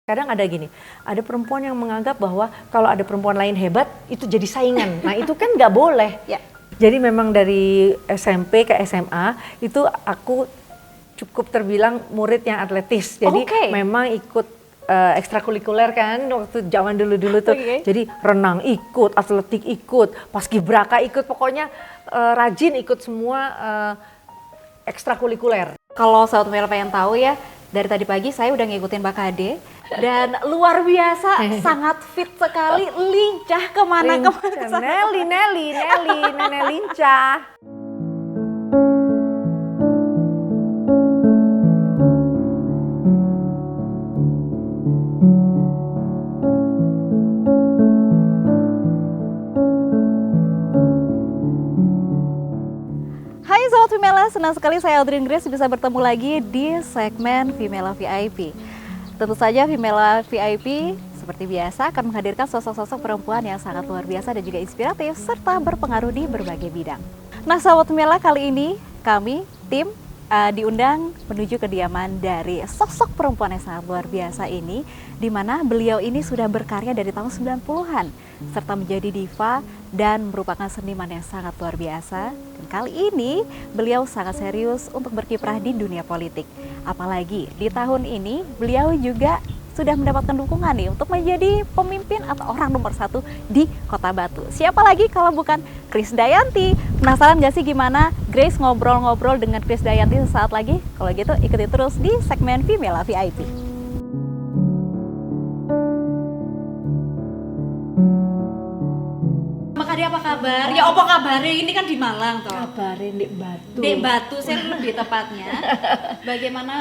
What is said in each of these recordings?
Kadang ada gini, ada perempuan yang menganggap bahwa kalau ada perempuan lain hebat, itu jadi saingan. Nah itu kan nggak boleh. Ya. Jadi memang dari SMP ke SMA, itu aku cukup terbilang murid yang atletis. Jadi memang ikut ekstrakurikuler kan, waktu zaman dulu-dulu tuh. Jadi renang ikut, atletik ikut, paskibraka ikut, pokoknya rajin ikut semua ekstrakurikuler. Kalau Sobat Femela pengen tahu ya, dari tadi pagi saya udah ngikutin Mbak Kade dan luar biasa, sangat fit sekali, lincah kemana-kemana. Nelly lincah. Hai Sobat Femela, senang sekali saya Audrey Grace bisa bertemu lagi di segmen Femela VIP. Tentu saja Femela VIP seperti biasa akan menghadirkan sosok-sosok perempuan yang sangat luar biasa dan juga inspiratif serta berpengaruh di berbagai bidang. Nah Sobat Femela, kali ini kami tim diundang menuju kediaman dari sosok perempuan yang sangat luar biasa ini, di mana beliau ini sudah berkarya dari tahun 90-an serta menjadi diva dan merupakan seniman yang sangat luar biasa. Dan kali ini beliau sangat serius untuk berkiprah di dunia politik. Apalagi di tahun ini beliau juga sudah mendapatkan dukungan nih untuk menjadi pemimpin atau orang nomor 1 di Kota Batu. Siapa lagi kalau bukan Krisdayanti? Penasaran gak sih gimana Grace ngobrol-ngobrol dengan Krisdayanti sesaat lagi? Kalau gitu ikuti terus di segmen Femela VIP. Makanya apa kabar? Ya apa kabarnya? Ini kan di Malang toh. Kabarin di Batu. Di Batu, saya lebih tepatnya. Bagaimana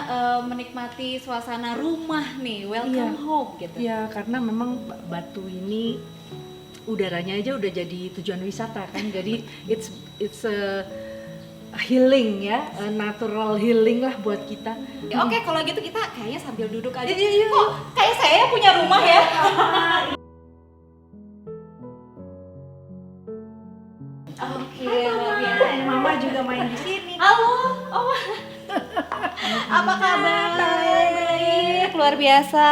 menikmati suasana rumah nih, welcome home gitu. Iya, karena memang Batu ini udaranya aja udah jadi tujuan wisata kan. Jadi it's a healing ya, a natural healing lah buat kita. Ya, oke, kalau gitu kita kayaknya sambil duduk aja. Kok kayak saya punya rumah ya? Mama juga main di sini. Halo, Oma. Apa kabar? Baik, luar biasa.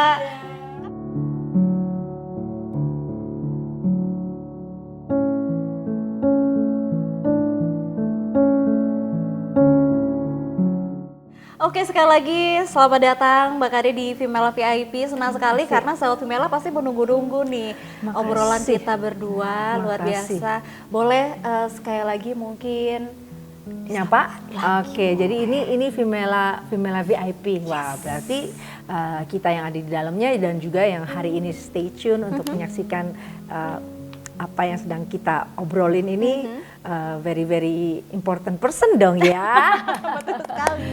Oke, sekali lagi selamat datang Mbak Kade di Femela VIP. Senang sekali karena Sobat Femela pasti menunggu-nunggu nih obrolan kita berdua. Luar biasa. Boleh sekali lagi mungkin nyapa? Oke, jadi ini Femela VIP. Wah, berarti kita yang ada di dalamnya dan juga yang hari ini stay tune untuk menyaksikan apa yang sedang kita obrolin ini. Very very important person dong ya. Betul sekali.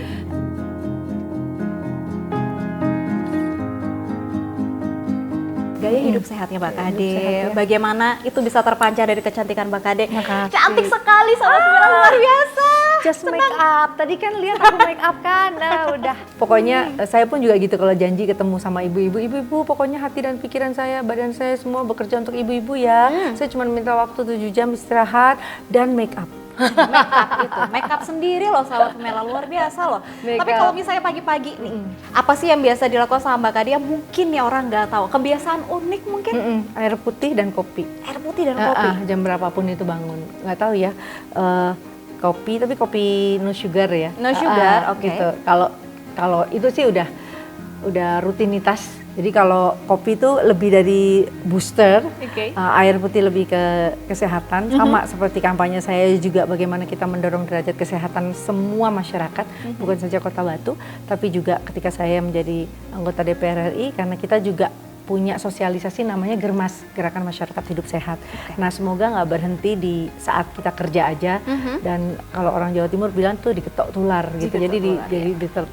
Gaya hidup sehatnya Mbak Kade, bagaimana itu bisa terpancar dari kecantikan Mbak Kade. Cantik sekali, Sobat Femela, luar biasa. Just make up, tadi kan lihat aku make up kan, nah udah. Pokoknya saya pun juga gitu kalau janji ketemu sama ibu-ibu, pokoknya hati dan pikiran saya, badan saya semua bekerja untuk ibu-ibu ya. Saya cuma minta waktu 7 jam istirahat dan make up. Make up sendiri loh Sobat Femela, luar biasa loh. Tapi kalau misalnya pagi-pagi nih, apa sih yang biasa dilakukan sama Mbak Kade yang mungkin ya orang nggak tahu, kebiasaan unik mungkin? Air putih dan kopi. Air putih dan kopi? Jam berapapun itu bangun, nggak tahu ya. Kopi, tapi kopi no sugar ya. No sugar, oke. Gitu. Kalau itu sih udah rutinitas. Jadi kalau kopi itu lebih dari booster, air putih lebih ke kesehatan, sama seperti kampanye saya juga bagaimana kita mendorong derajat kesehatan semua masyarakat, bukan saja Kota Batu, tapi juga ketika saya menjadi anggota DPR RI, karena kita juga punya sosialisasi namanya Germas, Gerakan Masyarakat Hidup Sehat. Nah semoga nggak berhenti di saat kita kerja aja, dan kalau orang Jawa Timur bilang tuh diketok tular gitu, jadi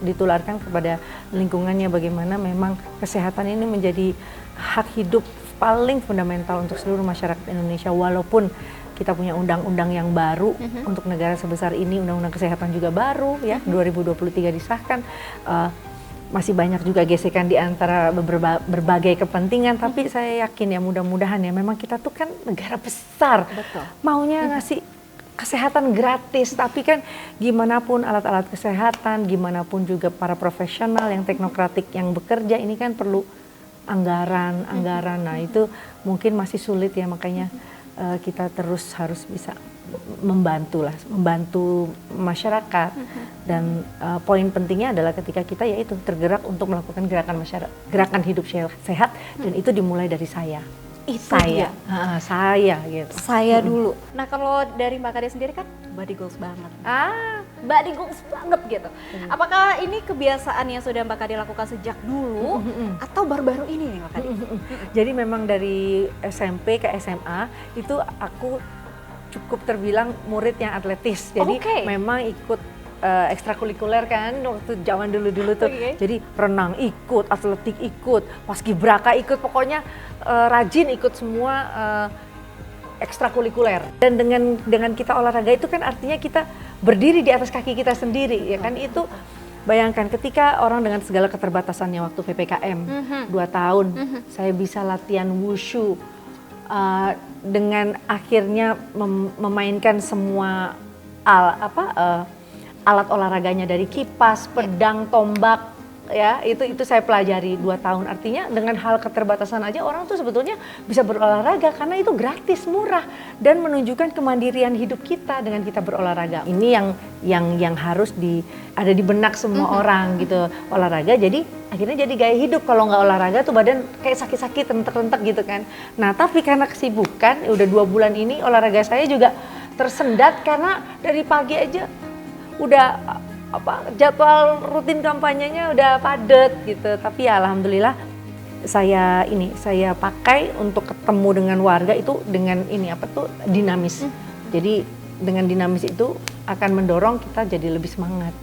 ditularkan kepada lingkungannya bagaimana memang kesehatan ini menjadi hak hidup paling fundamental untuk seluruh masyarakat Indonesia, walaupun kita punya undang-undang yang baru untuk negara sebesar ini, undang-undang kesehatan juga baru ya, 2023 disahkan. Masih banyak juga gesekan di antara berbagai kepentingan, tapi saya yakin ya mudah-mudahan ya, memang kita tuh kan negara besar. Betul. Maunya ngasih kesehatan gratis, tapi kan gimana pun alat-alat kesehatan, gimana pun juga para profesional yang teknokratik yang bekerja ini kan perlu anggaran. Nah itu mungkin masih sulit ya, makanya kita terus harus bisa membantu masyarakat. Dan poin pentingnya adalah ketika kita yaitu tergerak untuk melakukan gerakan hidup sehat, dan itu dimulai dari saya. Saya gitu. Saya dulu. Nah kalau dari Mbak Kade sendiri kan body goals banget. Body goals banget gitu. Apakah ini kebiasaan yang sudah Mbak Kade lakukan sejak dulu atau baru-baru ini nih Mbak Kade? Jadi memang dari SMP ke SMA itu aku cukup terbilang murid yang atletis. Jadi memang ikut ekstrakurikuler kan waktu zaman dulu tuh. Jadi renang ikut, atletik ikut, paskibraka ikut, pokoknya rajin ikut semua ekstrakurikuler. Dan dengan kita olahraga itu kan artinya kita berdiri di atas kaki kita sendiri, ya kan. Itu bayangkan ketika orang dengan segala keterbatasannya waktu PPKM 2 tahun, saya bisa latihan wushu dengan akhirnya memainkan semua alat olahraganya dari kipas, pedang, tombak, ya itu saya pelajari 2 tahun. Artinya dengan hal keterbatasan aja orang tuh sebetulnya bisa berolahraga karena itu gratis, murah, dan menunjukkan kemandirian hidup kita dengan kita berolahraga. Ini yang harus ada di benak semua orang gitu, olahraga. Jadi akhirnya jadi gaya hidup. Kalau nggak olahraga tuh badan kayak sakit-sakit, rentek-rentek gitu kan. Nah tapi karena kesibukan, udah 2 bulan ini olahraga saya juga tersendat karena dari pagi aja udah jadwal rutin kampanyenya udah padat gitu. Tapi ya alhamdulillah saya pakai untuk ketemu dengan warga itu dengan dinamis. Jadi dengan dinamis itu akan mendorong kita jadi lebih semangat.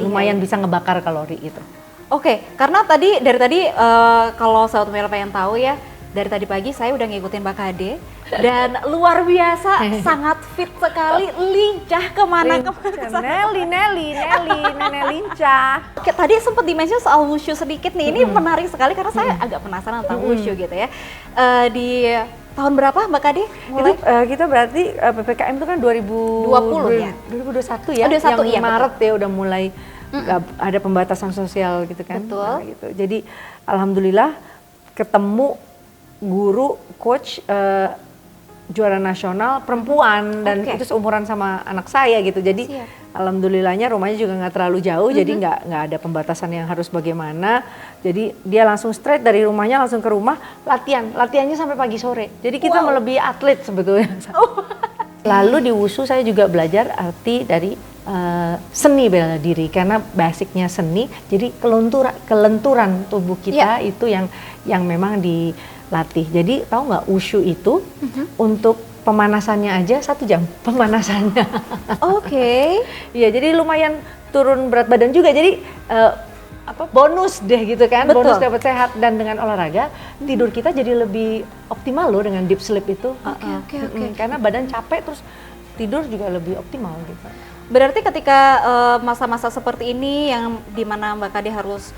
Lumayan bisa ngebakar kalori itu. Karena dari tadi kalau Sahabat Femela pengen tahu ya, dari tadi pagi saya udah ngikutin Mbak Kade dan luar biasa, sangat fit sekali, lincah kemana-kemana. Nelly lincah. Tadi sempat di-mention soal wushu sedikit nih, ini menarik sekali karena saya agak penasaran tentang wushu gitu ya. Di tahun berapa Mbak Kade mulai? Kita berarti PPKM itu kan 2020 ya? 2021 ya, yang Maret ya udah mulai ada pembatasan sosial gitu kan. Betul. Nah, gitu. Jadi alhamdulillah ketemu guru, coach, juara nasional perempuan, dan itu seumuran sama anak saya gitu. Jadi alhamdulillahnya rumahnya juga nggak terlalu jauh, jadi nggak ada pembatasan yang harus bagaimana. Jadi dia langsung straight dari rumahnya langsung ke rumah, latihannya sampai pagi sore. Jadi kita melebihi atlet sebetulnya. Lalu di wushu saya juga belajar arti dari seni bela diri, karena basicnya seni. Jadi kelenturan tubuh kita itu yang memang dilatih. Jadi tahu nggak, wushu itu untuk pemanasannya aja 1 jam pemanasannya. Iya, jadi lumayan turun berat badan juga. Jadi bonus deh gitu kan. Betul. Bonus dapat sehat, dan dengan olahraga tidur kita jadi lebih optimal loh dengan deep sleep itu. Karena badan capek terus tidur juga lebih optimal gitu. Berarti ketika masa-masa seperti ini yang dimana Mbak Kade harus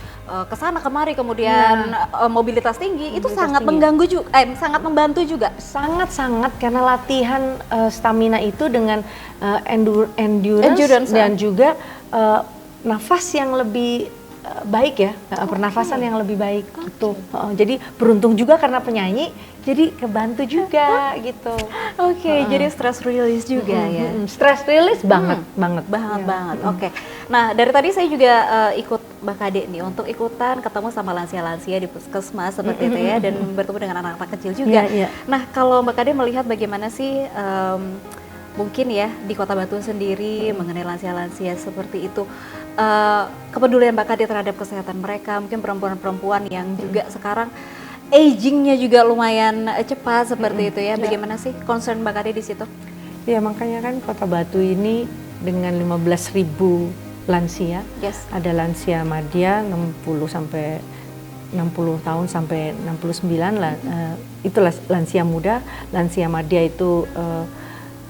kesana kemari, kemudian mobilitas tinggi, itu sangat mengganggu juga, sangat membantu juga. Sangat karena latihan stamina itu dengan endurance dan juga nafas yang lebih baik ya, pernafasan yang lebih baik gitu. Jadi beruntung juga karena penyanyi, jadi kebantu juga gitu. Jadi stress release juga ya. Stress release banget. Nah dari tadi saya juga ikut Mbak Kade nih untuk ikutan ketemu sama lansia-lansia di puskesmas seperti itu ya, dan bertemu dengan anak-anak kecil juga. Nah kalau Mbak Kade melihat bagaimana sih mungkin ya di Kota Batu sendiri mengenai lansia-lansia seperti itu, kepedulian Mbak Kade terhadap kesehatan mereka, mungkin perempuan-perempuan yang juga sekarang agingnya juga lumayan cepat seperti itu ya, bagaimana sih concern Mbak Kade di situ? Ya makanya kan Kota Batu ini dengan 15.000 lansia, ada lansia madya 60 tahun sampai 69 lah, itu lansia muda, lansia madya itu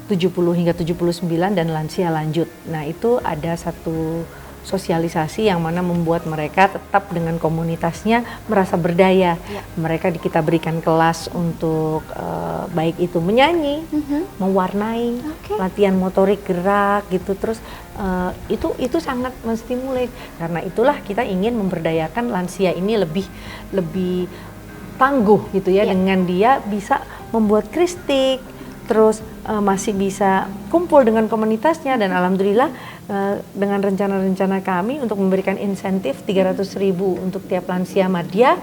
70 hingga 79, dan lansia lanjut. Nah itu ada satu sosialisasi yang mana membuat mereka tetap dengan komunitasnya merasa berdaya. Mereka kita berikan kelas untuk baik itu menyanyi, mewarnai, latihan motorik gerak gitu. Terus itu sangat menstimulate. Karena itulah kita ingin memberdayakan lansia ini lebih tangguh gitu ya, dengan dia bisa membuat kristik, terus masih bisa kumpul dengan komunitasnya, dan alhamdulillah dengan rencana-rencana kami untuk memberikan insentif 300.000 untuk tiap lansia madya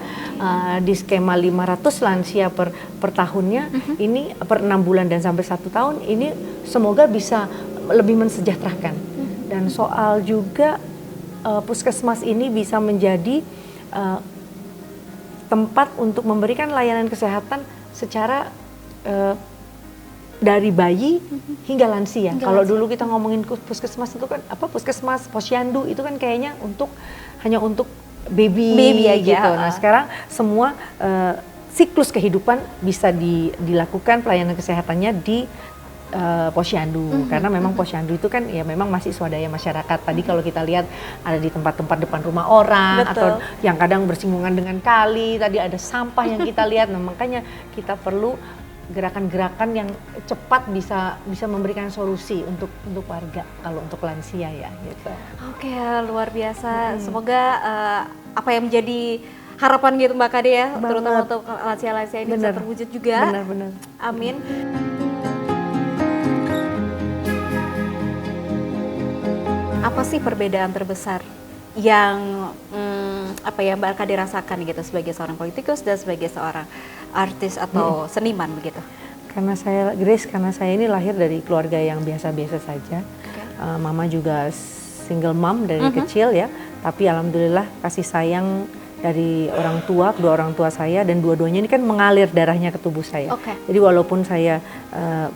di skema 500 lansia per tahunnya, ini per 6 bulan dan sampai 1 tahun, ini semoga bisa lebih mensejahterakan. Dan soal juga puskesmas ini bisa menjadi tempat untuk memberikan layanan kesehatan secara dari bayi hingga lansia. Kalau dulu kita ngomongin puskesmas itu kan puskesmas posyandu itu kan kayaknya hanya untuk baby aja gitu. Nah, sekarang semua siklus kehidupan bisa dilakukan pelayanan kesehatannya di posyandu, karena memang posyandu itu kan ya memang masih swadaya masyarakat. Tadi kalau kita lihat ada di tempat-tempat depan rumah orang, atau yang kadang bersinggungan dengan kali, tadi ada sampah yang kita lihat. Nah, makanya kita perlu gerakan-gerakan yang cepat bisa memberikan solusi untuk warga kalau untuk lansia ya gitu. Oke, luar biasa. Semoga apa yang menjadi harapan gitu Mbak Kade ya, terutama untuk lansia-lansia ini bisa terwujud juga. Benar-benar. Amin. Apa sih perbedaan terbesar yang Mbak Kade rasakan gitu sebagai seorang politikus dan sebagai seorang artis atau seniman begitu? Karena saya ini lahir dari keluarga yang biasa-biasa saja. Mama juga single mom dari kecil ya, tapi alhamdulillah kasih sayang dari orang tua, kedua orang tua saya, dan dua-duanya ini kan mengalir darahnya ke tubuh saya. Jadi walaupun saya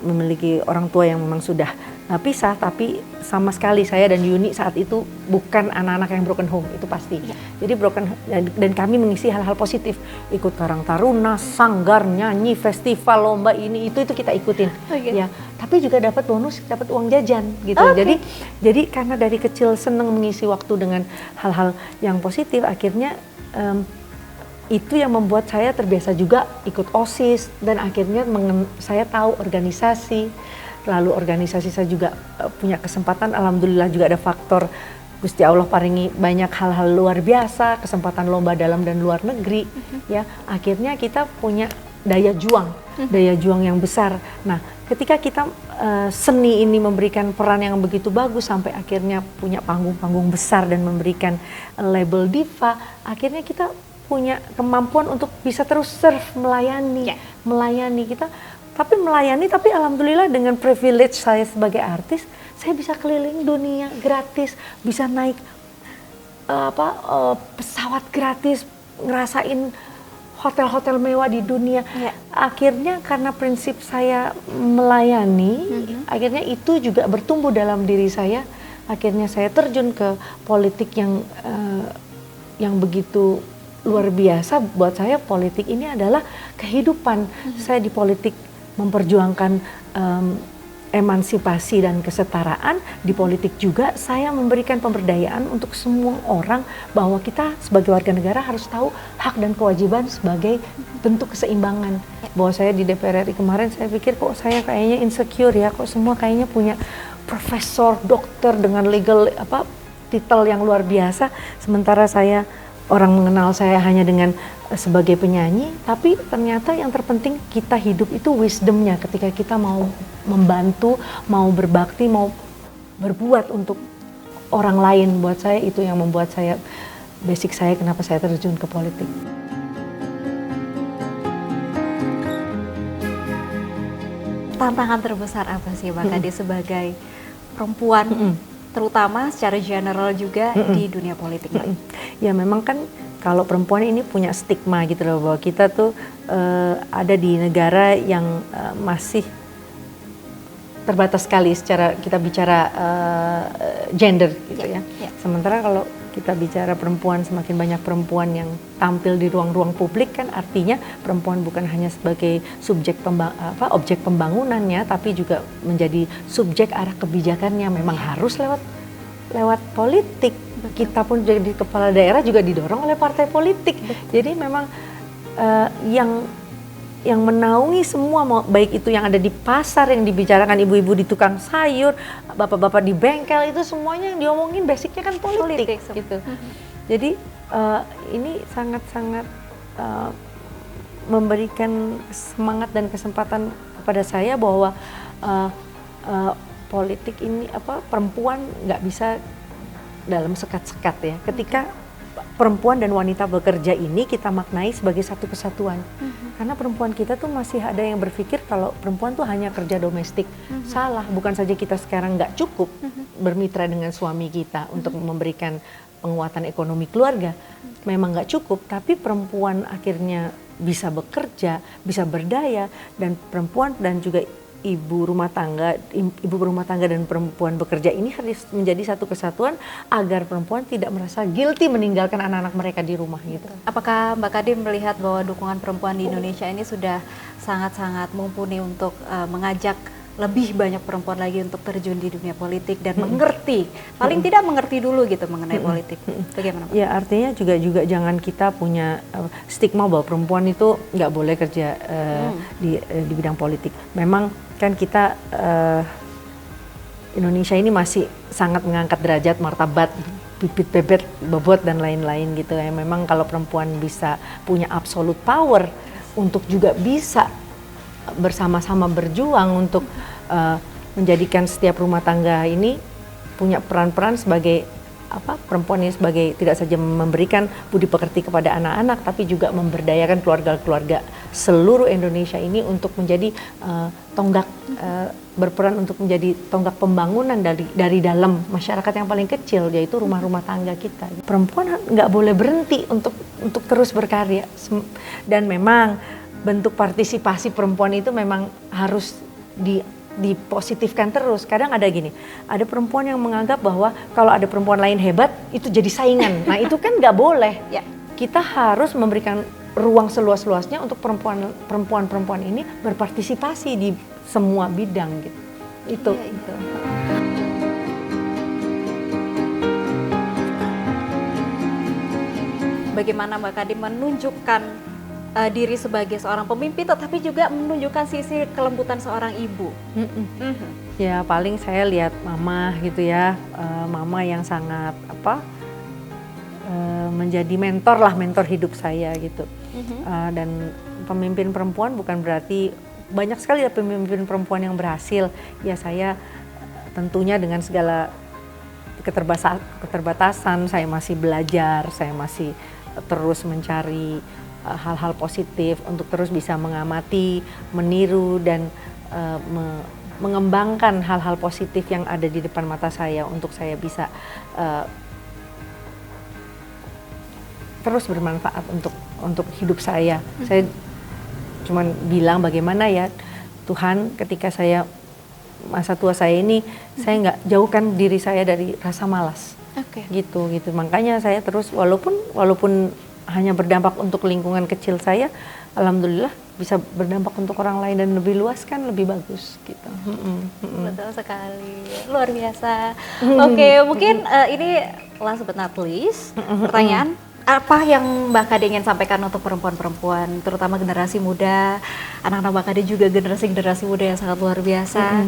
memiliki orang tua yang memang sudah pisah, tapi sama sekali saya dan Yuni saat itu bukan anak-anak yang broken home, itu pasti. Jadi dan kami mengisi hal-hal positif, ikut Karang Taruna, sanggar, nyanyi, festival, lomba ini itu kita ikutin. Ya, tapi juga dapat bonus, dapat uang jajan gitu. Jadi karena dari kecil seneng mengisi waktu dengan hal-hal yang positif, akhirnya itu yang membuat saya terbiasa juga ikut OSIS, dan akhirnya saya tahu organisasi. Lalu organisasi saya juga punya kesempatan, alhamdulillah juga ada faktor Gusti Allah paringi banyak hal-hal luar biasa, kesempatan lomba dalam dan luar negeri, ya akhirnya kita punya daya juang yang besar. Nah, ketika kita seni ini memberikan peran yang begitu bagus sampai akhirnya punya panggung-panggung besar dan memberikan label diva, akhirnya kita punya kemampuan untuk bisa terus serve, melayani kita. Tapi alhamdulillah dengan privilege saya sebagai artis, saya bisa keliling dunia gratis, bisa naik pesawat gratis, ngerasain hotel-hotel mewah di dunia. Akhirnya karena prinsip saya melayani, akhirnya itu juga bertumbuh dalam diri saya. Akhirnya saya terjun ke politik yang begitu luar biasa. Buat saya politik ini adalah kehidupan. Saya di politik memperjuangkan emansipasi dan kesetaraan. Di politik juga saya memberikan pemberdayaan untuk semua orang, bahwa kita sebagai warga negara harus tahu hak dan kewajiban sebagai bentuk keseimbangan. Bahwa saya di DPR RI kemarin, saya pikir kok saya kayaknya insecure ya, kok semua kayaknya punya profesor, dokter dengan legal titel yang luar biasa, sementara orang mengenal saya hanya dengan sebagai penyanyi. Tapi ternyata yang terpenting kita hidup itu wisdomnya, ketika kita mau membantu, mau berbakti, mau berbuat untuk orang lain. Buat saya itu yang membuat saya, basic saya kenapa saya terjun ke politik. Tantangan terbesar apa sih Mbak Kade sebagai perempuan, terutama secara general juga di dunia politik? Ya memang kan kalau perempuan ini punya stigma gitu loh, bahwa kita tuh ada di negara yang masih terbatas sekali secara kita bicara gender gitu ya. Sementara kalau kita bicara perempuan, semakin banyak perempuan yang tampil di ruang-ruang publik, kan artinya perempuan bukan hanya sebagai objek pembangunannya, tapi juga menjadi subjek arah kebijakannya. Memang harus lewat politik. Kita pun jadi kepala daerah juga didorong oleh partai politik. Jadi memang yang menaungi semua, baik itu yang ada di pasar, yang dibicarakan ibu-ibu di tukang sayur, bapak-bapak di bengkel, itu semuanya yang diomongin basicnya kan politik gitu. Jadi ini sangat-sangat memberikan semangat dan kesempatan kepada saya bahwa politik ini perempuan nggak bisa dalam sekat-sekat ya. Ketika perempuan dan wanita bekerja ini kita maknai sebagai satu kesatuan. Karena perempuan kita tuh masih ada yang berpikir kalau perempuan tuh hanya kerja domestik. Salah, bukan saja kita sekarang nggak cukup bermitra dengan suami kita untuk memberikan penguatan ekonomi keluarga. Memang nggak cukup, tapi perempuan akhirnya bisa bekerja, bisa berdaya, dan perempuan dan juga ibu rumah tangga dan perempuan bekerja ini harus menjadi satu kesatuan agar perempuan tidak merasa guilty meninggalkan anak-anak mereka di rumah gitu. Apakah Mbak Kadin melihat bahwa dukungan perempuan di Indonesia ini sudah sangat-sangat mumpuni untuk mengajak lebih banyak perempuan lagi untuk terjun di dunia politik dan mengerti, paling tidak mengerti dulu gitu mengenai politik. Bagaimana? Ya artinya juga jangan kita punya stigma bahwa perempuan itu nggak boleh kerja di bidang politik. Memang kan kita Indonesia ini masih sangat mengangkat derajat, martabat, bibit bebet, bobot dan lain-lain gitu ya. Memang kalau perempuan bisa punya absolute power untuk juga bisa bersama-sama berjuang untuk menjadikan setiap rumah tangga ini punya peran-peran sebagai perempuan ini sebagai tidak saja memberikan budi pekerti kepada anak-anak tapi juga memberdayakan keluarga-keluarga seluruh Indonesia ini untuk menjadi tonggak berperan untuk menjadi tonggak pembangunan dari dalam masyarakat yang paling kecil, yaitu rumah-rumah tangga kita. Perempuan nggak boleh berhenti untuk terus berkarya, dan memang bentuk partisipasi perempuan itu memang harus dipositifkan terus. Kadang ada gini, ada perempuan yang menganggap bahwa kalau ada perempuan lain hebat itu jadi saingan. Nah itu kan nggak boleh. Ya. Kita harus memberikan ruang seluas-luasnya untuk perempuan-perempuan ini berpartisipasi di semua bidang gitu. Itu. Ya, itu. Bagaimana Mbak Kadin menunjukkan diri sebagai seorang pemimpin, tetapi juga menunjukkan sisi kelembutan seorang ibu. Ya paling saya lihat mama gitu ya, mama yang sangat menjadi mentor hidup saya gitu. Dan pemimpin perempuan bukan berarti banyak sekali ya pemimpin perempuan yang berhasil. Ya saya tentunya dengan segala keterbatasan, saya masih belajar, saya masih terus mencari hal-hal positif untuk terus bisa mengamati, meniru dan mengembangkan hal-hal positif yang ada di depan mata saya untuk saya bisa terus bermanfaat untuk hidup saya. Saya cuman bilang bagaimana ya Tuhan, ketika saya masa tua saya ini saya nggak jauhkan diri saya dari rasa malas. Gitu. Makanya saya terus walaupun hanya berdampak untuk lingkungan kecil saya, alhamdulillah bisa berdampak untuk orang lain dan lebih luas kan lebih bagus gitu. Betul sekali, luar biasa. Oke, mungkin ini last but not least, pertanyaan apa yang Mbak Kadin ingin sampaikan untuk perempuan-perempuan, terutama generasi muda, anak-anak Mbak Kadin juga generasi muda yang sangat luar biasa.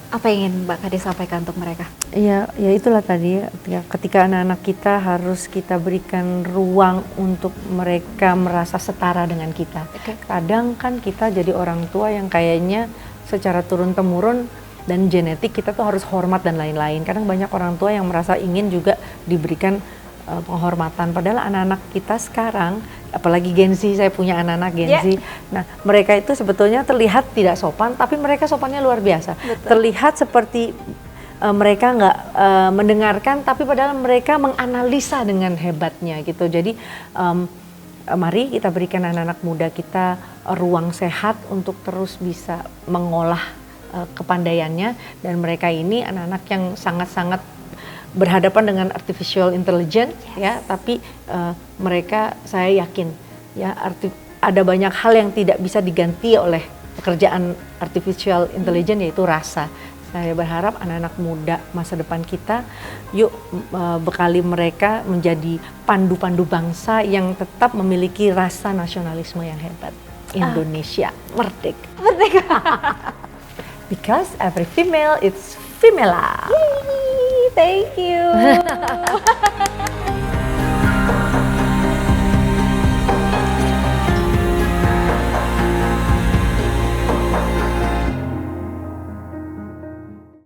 Apa yang ingin Mbak Kadin sampaikan untuk mereka? Ya itulah tadi ya, ketika anak-anak kita harus kita berikan ruang untuk mereka merasa setara dengan kita. Kadang kan kita jadi orang tua yang kayaknya secara turun-temurun dan genetik kita tuh harus hormat dan lain-lain. Kadang banyak orang tua yang merasa ingin juga diberikan penghormatan, padahal anak-anak kita sekarang, apalagi Gen Z, saya punya anak-anak Gen Z, nah mereka itu sebetulnya terlihat tidak sopan, tapi mereka sopannya luar biasa. Betul. Terlihat seperti mereka nggak mendengarkan, tapi padahal mereka menganalisa dengan hebatnya gitu. Jadi mari kita berikan anak-anak muda kita ruang sehat untuk terus bisa mengolah kepandaiannya, dan mereka ini anak-anak yang sangat-sangat berhadapan dengan artificial intelligence, ya, tapi mereka, saya yakin ya, ada banyak hal yang tidak bisa diganti oleh pekerjaan artificial intelligence, yaitu rasa. Saya berharap anak-anak muda masa depan kita, yuk bekali mereka menjadi pandu-pandu bangsa yang tetap memiliki rasa nasionalisme yang hebat. Indonesia merdeka. Merdeka. Because every female is femela. Yay, thank you.